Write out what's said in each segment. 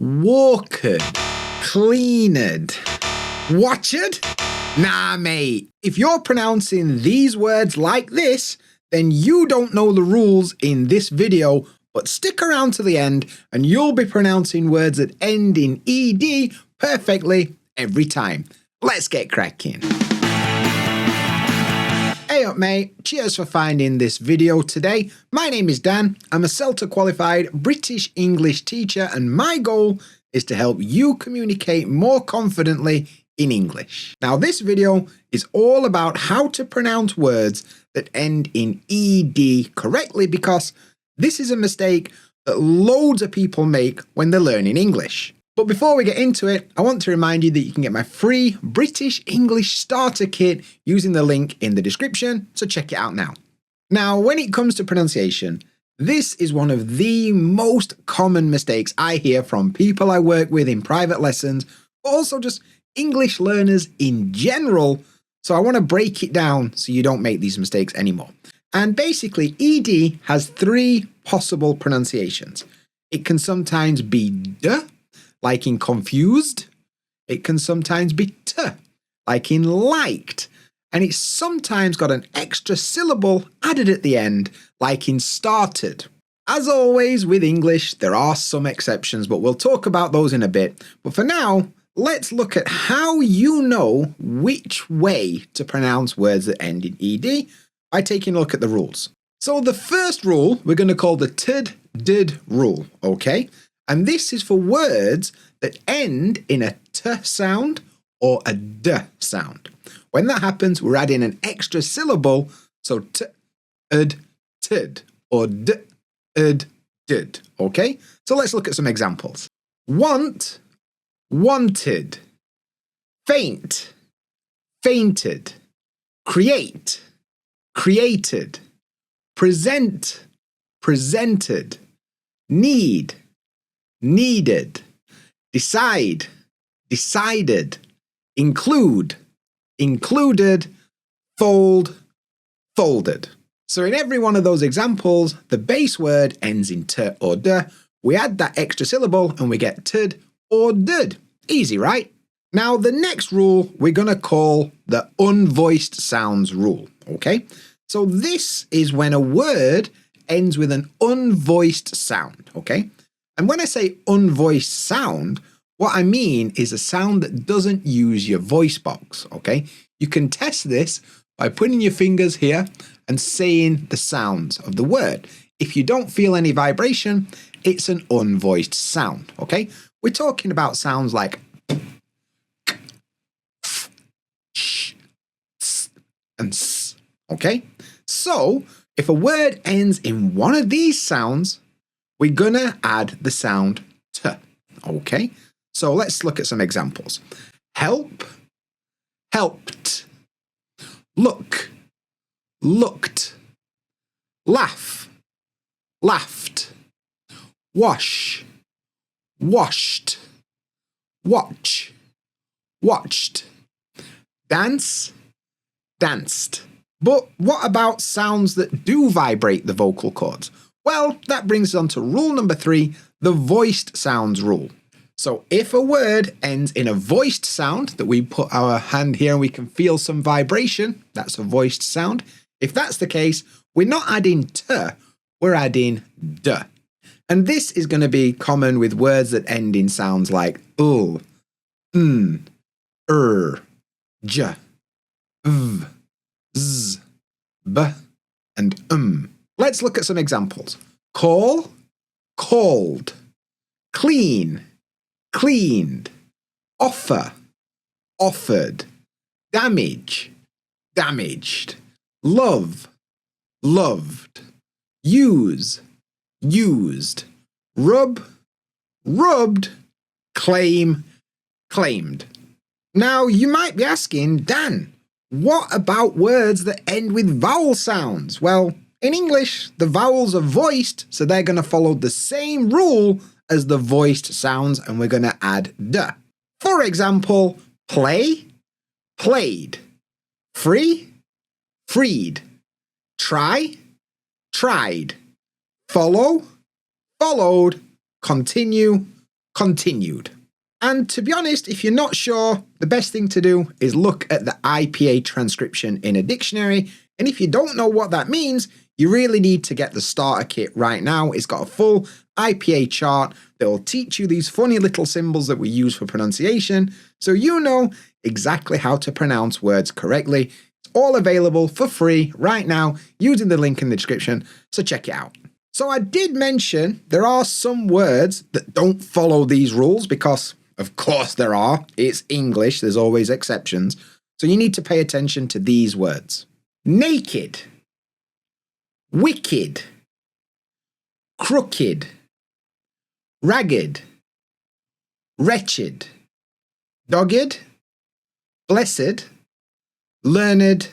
walked, cleaned, watched? Nah, mate. If you're pronouncing these words like this, then you don't know the rules in this video, but stick around to the end and you'll be pronouncing words that end in ed perfectly every time. Let's get cracking. Hey up mate, cheers for finding this video today. My name is Dan, I'm a CELTA qualified British English teacher and my goal is to help you communicate more confidently in English. Now this video is all about how to pronounce words that end in ed correctly because this is a mistake that loads of people make when they're learning English. But before we get into it, I want to remind you that you can get my free British English starter kit using the link in the description, so check it out now. Now, when it comes to pronunciation, this is one of the most common mistakes I hear from people I work with in private lessons, but also just English learners in general, so I want to break it down so you don't make these mistakes anymore. And basically, ed has three possible pronunciations. It can sometimes be d, like in confused. It can sometimes be t, like in liked. And it's sometimes got an extra syllable added at the end, like in started. As always with English, there are some exceptions, but we'll talk about those in a bit. But for now, let's look at how you know which way to pronounce words that end in ed by taking a look at the rules. So the first rule we're going to call the tid, did rule, okay? And this is for words that end in a t sound or a d sound. When that happens, we're adding an extra syllable, so t, ud, tid, or d, ud, did, okay? So let's look at some examples. Want, wanted. Faint, fainted. Create, created. Present, presented. Need, needed. Decide, decided. Include, included. Fold, folded. So in every one of those examples, the base word ends in t or d. We add that extra syllable and we get tid or did. Easy, right? Now the next rule we're going to call the unvoiced sounds rule, okay? So this is when a word ends with an unvoiced sound, okay? And when I say unvoiced sound, what I mean is a sound that doesn't use your voice box, okay? You can test this by putting your fingers here and saying the sounds of the word. If you don't feel any vibration, it's an unvoiced sound, okay? We're talking about sounds like k, f, sh, s, and s, okay? So, if a word ends in one of these sounds, we're gonna add the sound t, okay? So let's look at some examples. Help, helped. Look, looked. Laugh, laughed. Wash, washed. Watch, watched. Dance, danced. But what about sounds that do vibrate the vocal cords? Well, that brings us on to rule number 3, the voiced sounds rule. So if a word ends in a voiced sound, that we put our hand here and we can feel some vibration, that's a voiced sound. If that's the case, we're not adding t, we're adding d. And this is going to be common with words that end in sounds like j, v, z, b, and Let's look at some examples. Call, called. Clean, cleaned. Offer, offered. Damage, damaged. Love, loved. Use, used. Rub, rubbed. Claim, claimed. Now you might be asking, Dan, what about words that end with vowel sounds? Well, in English, the vowels are voiced, so they're going to follow the same rule as the voiced sounds, and we're going to add d. For example, play, played. Free, freed. Try, tried. Follow, followed. Continue, continued. And to be honest, if you're not sure, the best thing to do is look at the IPA transcription in a dictionary. And if you don't know what that means, you really need to get the starter kit right now. It's got a full IPA chart that will teach you these funny little symbols that we use for pronunciation, so you know exactly how to pronounce words correctly. It's all available for free right now using the link in the description, so check it out. So I did mention there are some words that don't follow these rules because, of course there are. It's English, there's always exceptions. So you need to pay attention to these words. Naked, wicked, crooked, ragged, wretched, dogged, blessed, learned,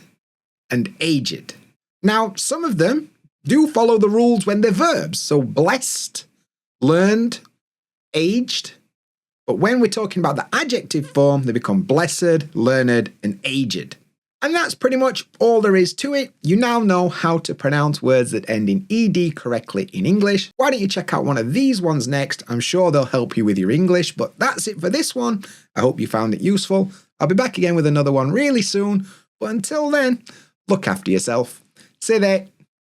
and aged. Now, some of them do follow the rules when they're verbs. So blessed, learned, aged. But when we're talking about the adjective form, they become blessed, learned, and aged. And that's pretty much all there is to it. You now know how to pronounce words that end in ed correctly in English. Why don't you check out one of these ones next? I'm sure they'll help you with your English, but that's it for this one. I hope you found it useful. I'll be back again with another one really soon. But until then, look after yourself. See you there.